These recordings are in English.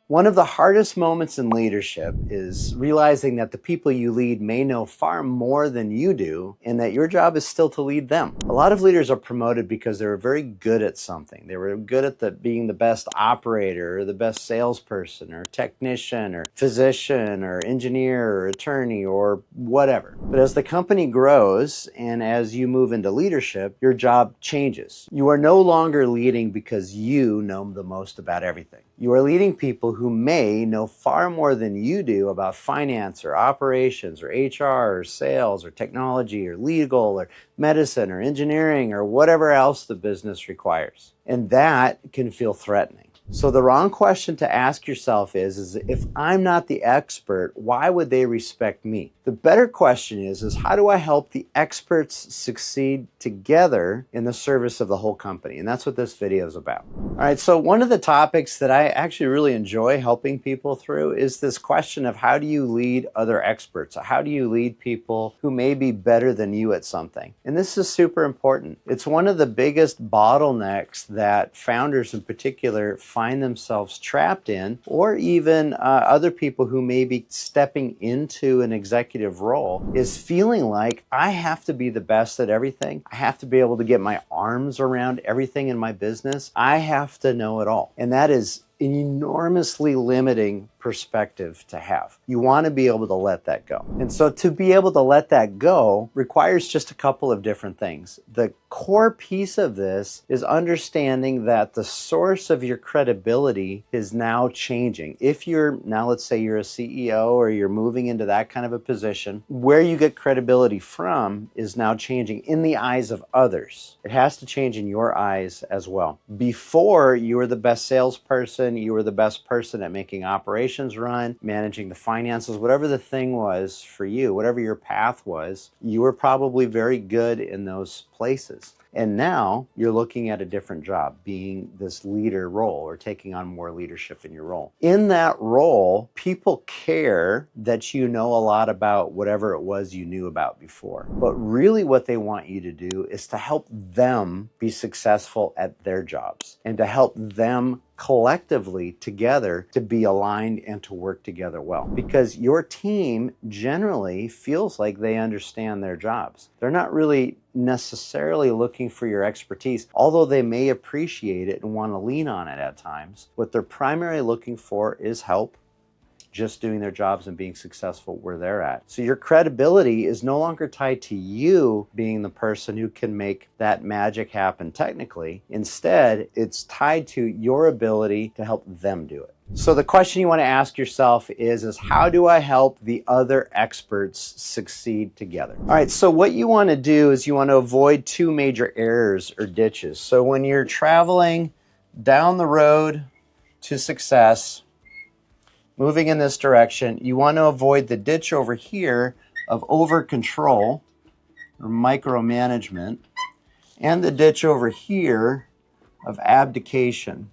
One of the hardest moments in leadership is realizing that the people you lead may know far more than you do and that your job is still to lead them. A lot of leaders are promoted because they were very good at something. They were good at being the best operator or the best salesperson or technician or physician or engineer or attorney or whatever. But as the company grows and as you move into leadership, your job changes. You are no longer leading because you know the most about everything. You are leading people who may know far more than you do about finance or operations or HR or sales or technology or legal or medicine or engineering or whatever else the business requires. And that can feel threatening. So the wrong question to ask yourself is if I'm not the expert, why would they respect me? The better question is how do I help the experts succeed together in the service of the whole company? And that's what this video is about. All right, so one of the topics that I actually really enjoy helping people through is this question of how do you lead other experts? How do you lead people who may be better than you at something? And this is super important. It's one of the biggest bottlenecks that founders in particular find themselves trapped in, or even other people who may be stepping into an executive role, is feeling like I have to be the best at everything. I have to be able to get my arms around everything in my business. I have to know it all. And that is an enormously limiting perspective to have. You want to be able to let that go. And so to be able to let that go requires just a couple of different things. The core piece of this is understanding that the source of your credibility is now changing. If you're now, let's say you're a CEO or you're moving into that kind of a position, where you get credibility from is now changing in the eyes of others. It has to change in your eyes as well. Before, you were the best salesperson, you were the best person at making operations run, managing the finances, whatever the thing was for you, whatever your path was, you were probably very good in those places. And now you're looking at a different job, being this leader role or taking on more leadership in your role. In that role, people care that you know a lot about whatever it was you knew about before. But really what they want you to do is to help them be successful at their jobs and to help them collectively together to be aligned and to work together well. Because your team generally feels like they understand their jobs. They're not really necessarily looking for your expertise, although they may appreciate it and want to lean on it at times. What they're primarily looking for is help just doing their jobs and being successful where they're at. So your credibility is no longer tied to you being the person who can make that magic happen technically. Instead, it's tied to your ability to help them do it. So the question you want to ask yourself is how do I help the other experts succeed together? All right, so what you want to do is you want to avoid two major errors or ditches. So when you're traveling down the road to success, moving in this direction, you want to avoid the ditch over here of over control or micromanagement and the ditch over here of abdication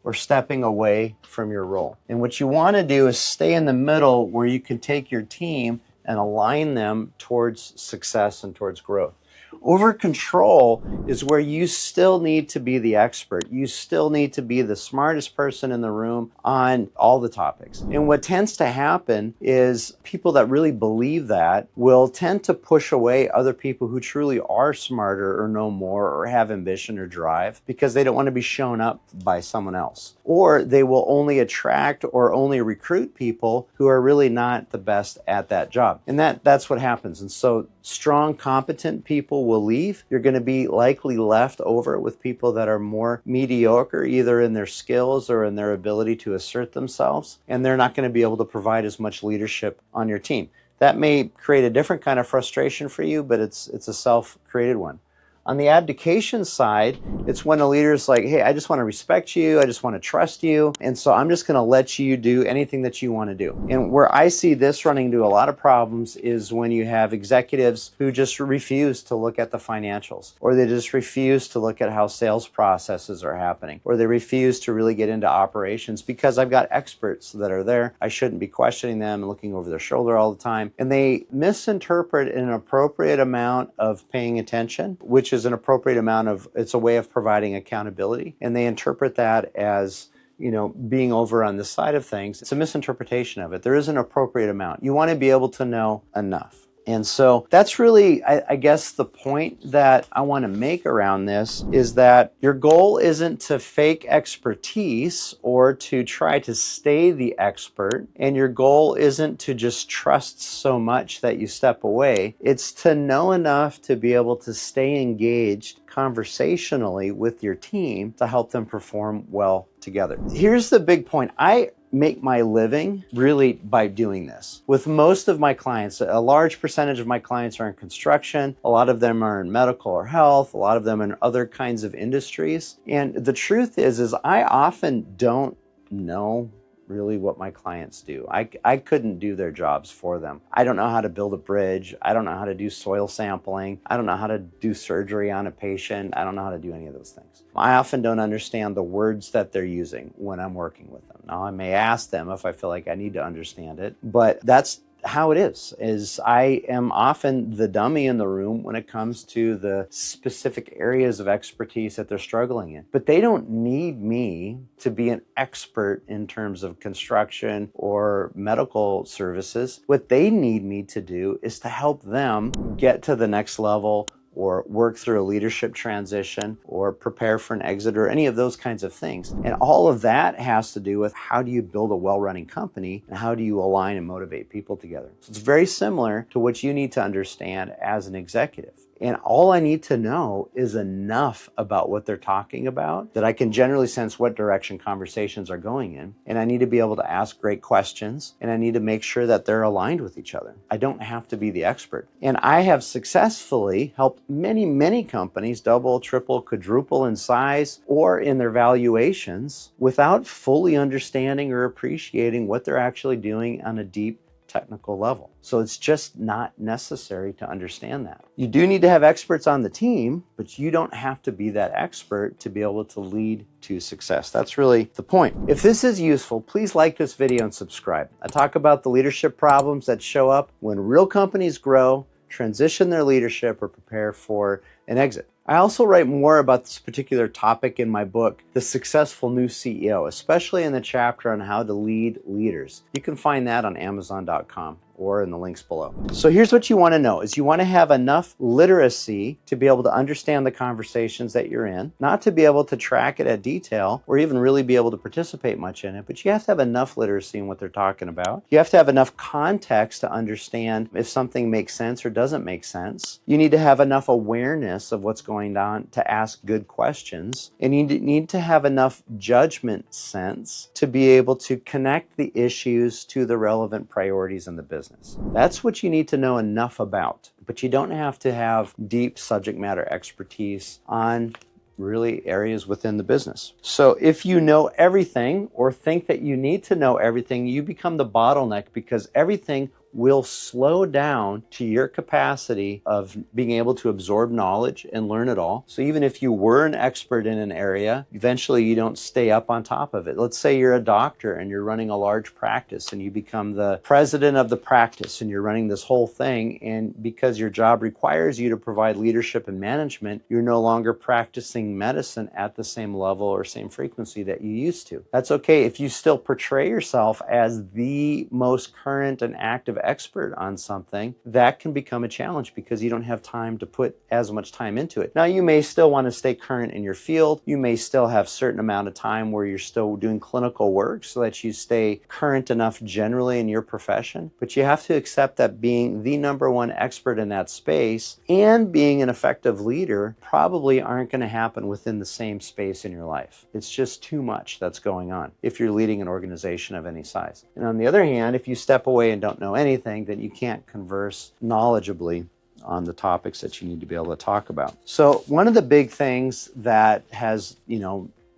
or stepping away from your role. And what you want to do is stay in the middle where you can take your team and align them towards success and towards growth. Over control is where you still need to be the expert. You still need to be the smartest person in the room on all the topics. And what tends to happen is people that really believe that will tend to push away other people who truly are smarter or know more or have ambition or drive because they don't want to be shown up by someone else. Or they will only attract or only recruit people who are really not the best at that job. And that's what happens. And so strong, competent people will leave. You're going to be likely left over with people that are more mediocre, either in their skills or in their ability to assert themselves, and they're not going to be able to provide as much leadership on your team. That may create a different kind of frustration for you, but it's a self-created one. On the abdication side, it's when a leader is like, hey, I just want to respect you, I just want to trust you, and so I'm just going to let you do anything that you want to do. And where I see this running into a lot of problems is when you have executives who just refuse to look at the financials, or they just refuse to look at how sales processes are happening, or they refuse to really get into operations because I've got experts that are there. I shouldn't be questioning them and looking over their shoulder all the time. And they misinterpret an appropriate amount of paying attention, which is an appropriate amount of, it's a way of providing accountability. And they interpret that as being over on this side of things. It's a misinterpretation of it. There is an appropriate amount. You want to be able to know enough. And so that's really, I guess, the point that I want to make around this is that your goal isn't to fake expertise or to try to stay the expert. And your goal isn't to just trust so much that you step away. It's to know enough to be able to stay engaged conversationally with your team to help them perform well together. Here's the big point. I make my living really by doing this. With most of my clients, a large percentage of my clients are in construction, a lot of them are in medical or health, a lot of them in other kinds of industries. And the truth is I often don't know really what my clients do. I couldn't do their jobs for them. I don't know how to build a bridge. I don't know how to do soil sampling. I don't know how to do surgery on a patient. I don't know how to do any of those things. I often don't understand the words that they're using when I'm working with them. Now, I may ask them if I feel like I need to understand it, but that's how it is I am often the dummy in the room when it comes to the specific areas of expertise that they're struggling in. But they don't need me to be an expert in terms of construction or medical services. What they need me to do is to help them get to the next level, or work through a leadership transition, or prepare for an exit, or any of those kinds of things. And all of that has to do with how do you build a well-running company and how do you align and motivate people together. So it's very similar to what you need to understand as an executive. And all I need to know is enough about what they're talking about that I can generally sense what direction conversations are going in. And I need to be able to ask great questions, and I need to make sure that they're aligned with each other. I don't have to be the expert. And I have successfully helped many, many companies double, triple, quadruple in size or in their valuations without fully understanding or appreciating what they're actually doing on a deep technical level. So it's just not necessary to understand that. You do need to have experts on the team, but you don't have to be that expert to be able to lead to success. That's really the point. If this is useful, please like this video and subscribe. I talk about the leadership problems that show up when real companies grow, transition their leadership, or prepare for an exit. I also write more about this particular topic in my book, The Successful New CEO, especially in the chapter on how to lead leaders. You can find that on Amazon.com or in the links below. So here's what you want to know is you want to have enough literacy to be able to understand the conversations that you're in, not to be able to track it at detail or even really be able to participate much in it, but you have to have enough literacy in what they're talking about. You have to have enough context to understand if something makes sense or doesn't make sense. You need to have enough awareness of what's going on to ask good questions, and you need to have enough judgment sense to be able to connect the issues to the relevant priorities in the business. That's what you need to know enough about, but you don't have to have deep subject matter expertise on really areas within the business. So if you know everything or think that you need to know everything, you become the bottleneck because everything will slow down to your capacity of being able to absorb knowledge and learn it all. So even if you were an expert in an area, eventually you don't stay up on top of it. Let's say you're a doctor and you're running a large practice and you become the president of the practice and you're running this whole thing, and because your job requires you to provide leadership and management, you're no longer practicing medicine at the same level or same frequency that you used to. That's okay if you still portray yourself as the most current and active expert on something. That can become a challenge because you don't have time to put as much time into it. Now, you may still want to stay current in your field. You may still have a certain amount of time where you're still doing clinical work so that you stay current enough generally in your profession. But you have to accept that being the number one expert in that space and being an effective leader probably aren't going to happen within the same space in your life. It's just too much that's going on if you're leading an organization of any size. And on the other hand, if you step away and don't know anything, then you can't converse knowledgeably on the topics that you need to be able to talk about. So one of the big things that has,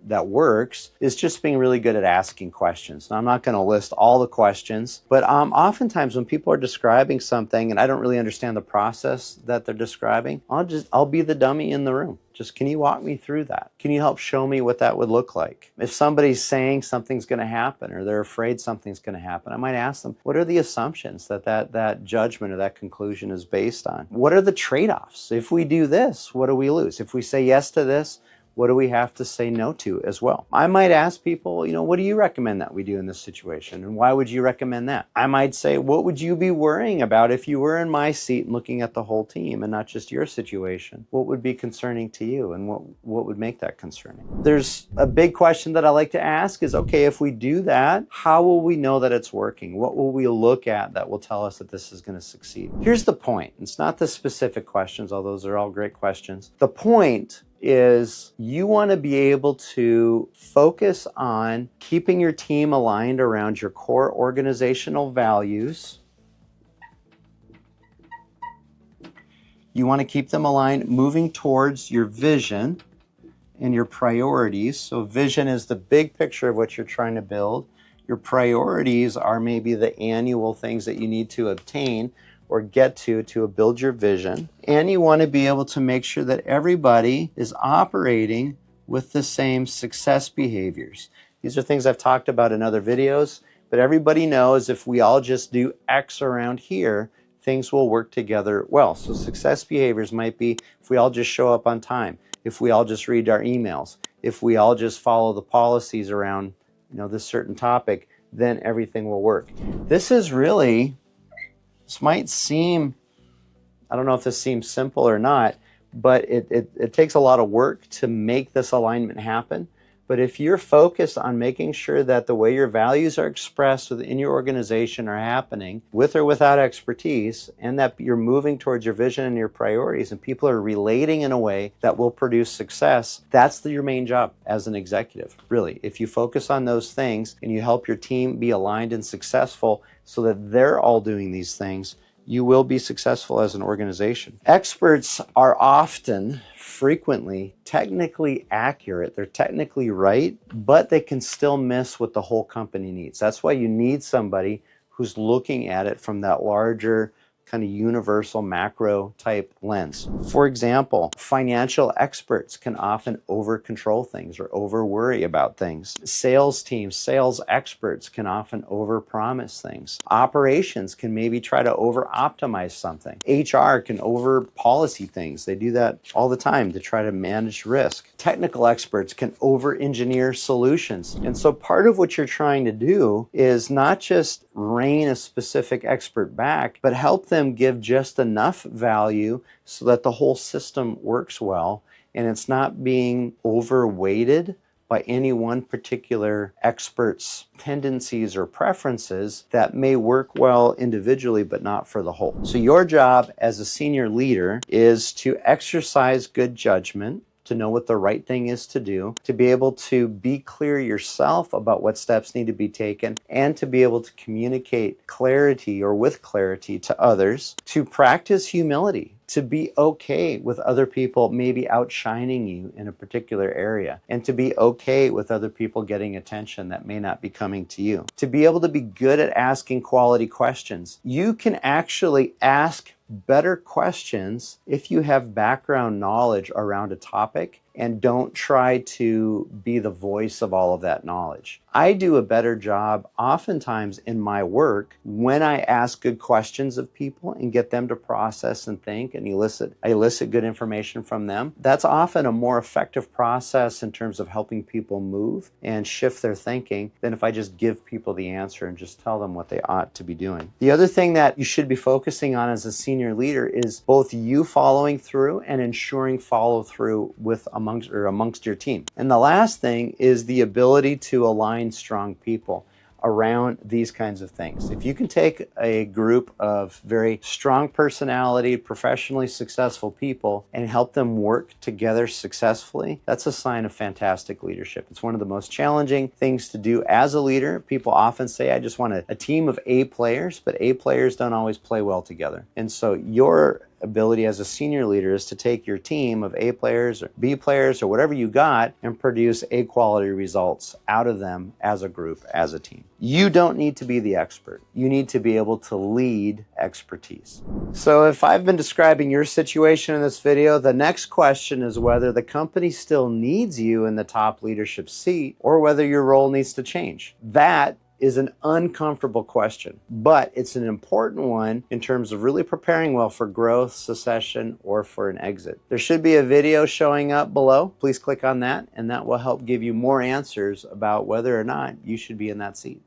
that works is just being really good at asking questions. Now, I'm not going to list all the questions, but oftentimes when people are describing something and I don't really understand the process that they're describing, I'll be the dummy in the room. Just, can you walk me through that? Can you help show me what that would look like? If somebody's saying something's going to happen or they're afraid something's going to happen, I might ask them, what are the assumptions that judgment or that conclusion is based on? What are the trade-offs? If we do this, what do we lose? If we say yes to this, What do we have to say no to as well? I might ask people, what do you recommend that we do in this situation? And why would you recommend that? I might say, what would you be worrying about if you were in my seat and looking at the whole team and not just your situation? What would be concerning to you, and what would make that concerning? There's a big question that I like to ask is, okay, if we do that, how will we know that it's working? What will we look at that will tell us that this is going to succeed? Here's the point. It's not the specific questions, although those are all great questions. The point is you want to be able to focus on keeping your team aligned around your core organizational values. You want to keep them aligned, moving towards your vision and your priorities. So vision is the big picture of what you're trying to build. Your priorities are maybe the annual things that you need to obtain or get to build your vision. And you want to be able to make sure that everybody is operating with the same success behaviors. These are things I've talked about in other videos, but everybody knows if we all just do X around here, things will work together well. So success behaviors might be if we all just show up on time, if we all just read our emails, if we all just follow the policies around this certain topic, then everything will work. This might seem, I don't know if this seems simple or not, but it takes a lot of work to make this alignment happen. But if you're focused on making sure that the way your values are expressed within your organization are happening with or without expertise, and that you're moving towards your vision and your priorities, and people are relating in a way that will produce success, that's your main job as an executive, really. If you focus on those things and you help your team be aligned and successful so that they're all doing these things, you will be successful as an organization. Experts are frequently technically accurate. They're technically right, but they can still miss what the whole company needs. That's why you need somebody who's looking at it from that larger kind of universal macro type lens. For example, financial experts can often over control things or over worry about things. Sales teams, sales experts can often over promise things. Operations can maybe try to over optimize something. HR can over policy things. They do that all the time to try to manage risk. Technical experts can over engineer solutions. And so part of what you're trying to do is not just rein a specific expert back, but help them give just enough value so that the whole system works well and it's not being overweighted by any one particular expert's tendencies or preferences that may work well individually but not for the whole. So your job as a senior leader is to exercise good judgment, to know what the right thing is to do, to be able to be clear yourself about what steps need to be taken, and to be able to communicate clarity or with clarity to others, to practice humility, to be okay with other people maybe outshining you in a particular area, and to be okay with other people getting attention that may not be coming to you. To be able to be good at asking quality questions. You can actually ask better questions if you have background knowledge around a topic and don't try to be the voice of all of that knowledge. I do a better job oftentimes in my work when I ask good questions of people and get them to process and think and I elicit good information from them. That's often a more effective process in terms of helping people move and shift their thinking than if I just give people the answer and just tell them what they ought to be doing. The other thing that you should be focusing on as a senior leader is both you following through and ensuring follow through with amongst your team. And the last thing is the ability to align strong people around these kinds of things. If you can take a group of very strong personality, professionally successful people and help them work together successfully, that's a sign of fantastic leadership. It's one of the most challenging things to do as a leader. People often say, I just want a team of A players, but A players don't always play well together. And so your ability as a senior leader is to take your team of A players or B players or whatever you got and produce A quality results out of them as a group, as a team. You don't need to be the expert. You need to be able to lead expertise. So if I've been describing your situation in this video, the next question is whether the company still needs you in the top leadership seat or whether your role needs to change. That is an uncomfortable question, but it's an important one in terms of really preparing well for growth, succession, or for an exit. There should be a video showing up below. Please click on that, and that will help give you more answers about whether or not you should be in that seat.